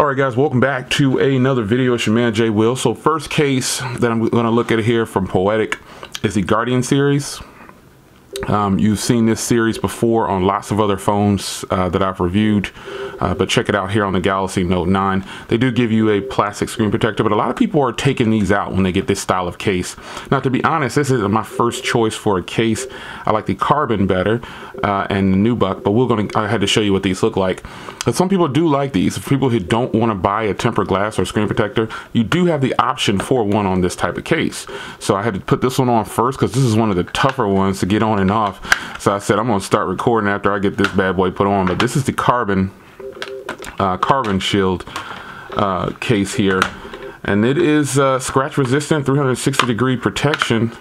All right, guys, welcome back to another video. It's your man Jay Will. So first case that I'm going to look at here from Poetic is the Guardian series. You've seen this series before on lots of other phones that I've reviewed, but check it out here on the Galaxy Note 9. They do give you a plastic screen protector, but a lot of people are taking these out when they get this style of case. Now, to be honest, this isn't my first choice for a case. I like the carbon better and the nubuck, but I had to show you what these look like. But some people do like these. For people who don't want to buy a tempered glass or screen protector, you do have the option for one on this type of case. So I had to put this one on first because this is one of the tougher ones to get on and off. So I said I'm going to start recording after I get this bad boy put on. But this is the carbon shield case here, and it is scratch resistant, 360-degree protection.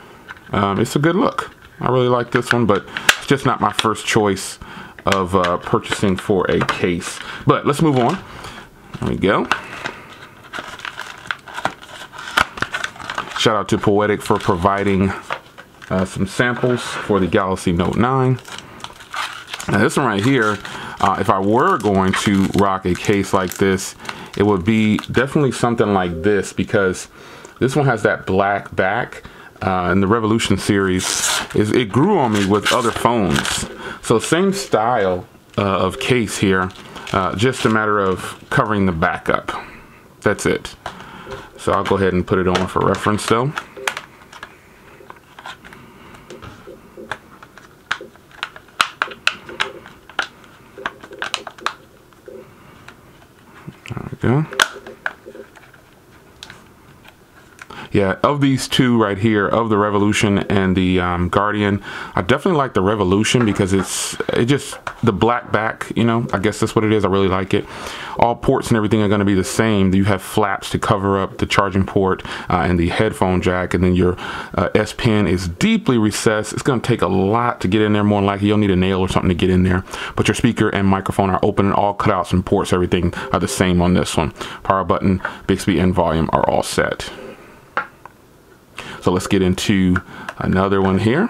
It's a good look. I really like this one, but it's just not my first choice of purchasing for a case. But let's move on. There we go. Shout out to Poetic for providing some samples for the Galaxy Note 9. Now this one right here, if I were going to rock a case like this, it would be definitely something like this, because this one has that black back. And the Revolution series, it grew on me with other phones. So same style of case here, just a matter of covering the back up. That's it. So I'll go ahead and put it on for reference though. There we go. Yeah, of these two right here, of the Revolution and the Guardian, I definitely like the Revolution because it just the black back, you know, I guess that's what it is. I really like it. All ports and everything are going to be the same. You have flaps to cover up the charging port and the headphone jack, and then your S Pen is deeply recessed. It's going to take a lot to get in there. More than likely, you'll need a nail or something to get in there. But your speaker and microphone are open, and all cutouts and ports, everything are the same on this one. Power button, Bixby, and volume are all set. So let's get into another one here.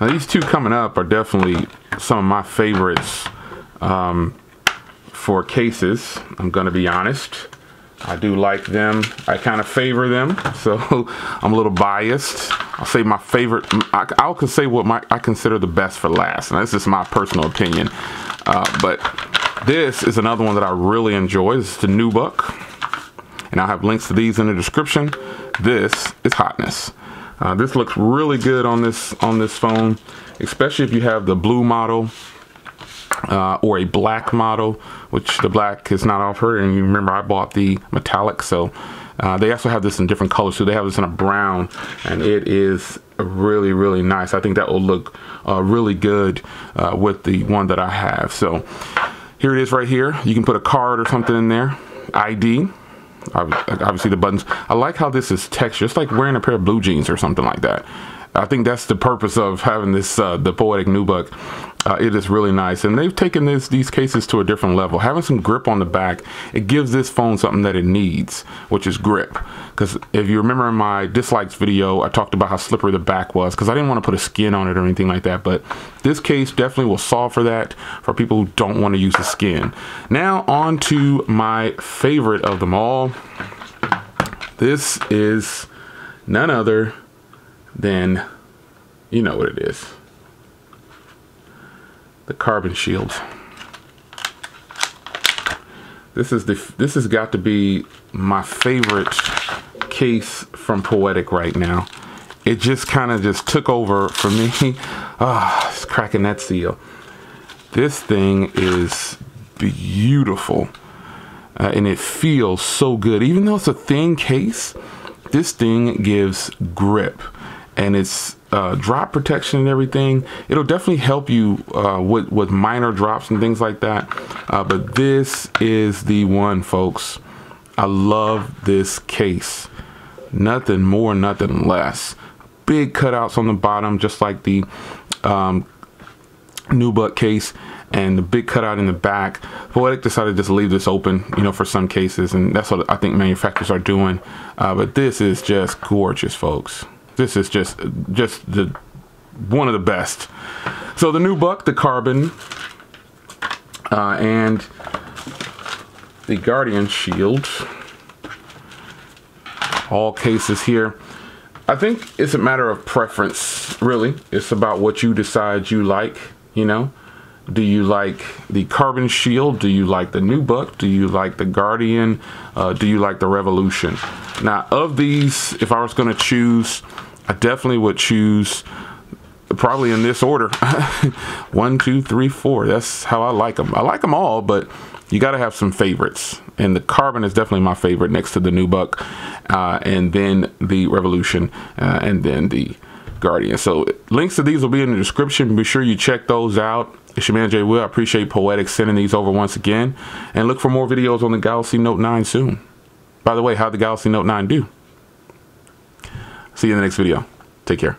Now these two coming up are definitely some of my favorites for cases. I'm gonna be honest. I do like them. I kind of favor them, so I'm a little biased. I'll say my favorite. I could say what I consider the best for last, and that's just my personal opinion. But this is another one that I really enjoy. This is the nubuck. And I'll have links to these in the description. This is hotness. This looks really good on this phone, especially if you have the blue model or a black model, which the black is not offered. And you remember I bought the metallic, so they also have this in different colors. So they have this in a brown, and it is really, really nice. I think that will look really good with the one that I have. So here it is right here. You can put a card or something in there, ID. Obviously the buttons. I like how this is textured. It's like wearing a pair of blue jeans or something like that. I think that's the purpose of having this the Poetic nubuck. It is really nice, and they've taken these cases to a different level. Having some grip on the back, it gives this phone something that it needs, which is grip. Because if you remember in my dislikes video, I talked about how slippery the back was because I didn't want to put a skin on it or anything like that. But this case definitely will solve for that for people who don't want to use the skin. Now on to my favorite of them all. This is none other than, you know what it is, the carbon shield. This has got to be my favorite case from Poetic right now. It just kind of just took over for me. It's cracking that seal. This thing is beautiful, and it feels so good. Even though it's a thin case, this thing gives grip. And it's drop protection and everything. It'll definitely help you with minor drops and things like that. But this is the one, folks. I love this case. Nothing more, nothing less. Big cutouts on the bottom, just like the nubuck case, and the big cutout in the back. Poetic decided to just leave this open, you know, for some cases, and that's what I think manufacturers are doing. But this is just gorgeous, folks. This is just one of the best. So the nubuck, the carbon And the Guardian Shield. All cases here. I think it's a matter of preference, really. It's about what you decide you like, you know. Do you like the Carbon Shield? Do you like the Nubuck? Do you like the Guardian? Do you like the Revolution? Now, of these, if I was going to choose, I definitely would choose, probably in this order, 1, 2, 3, 4. That's how I like them. I like them all, but you got to have some favorites. And the Carbon is definitely my favorite next to the Nubuck, and then the Revolution, and then the Guardian. So links to these will be in the description. Be sure you check those out. It's your man Jay Will. I appreciate Poetic sending these over once again. And look for more videos on the Galaxy Note 9 soon. By the way, how'd the Galaxy Note 9 do? See you in the next video. Take care.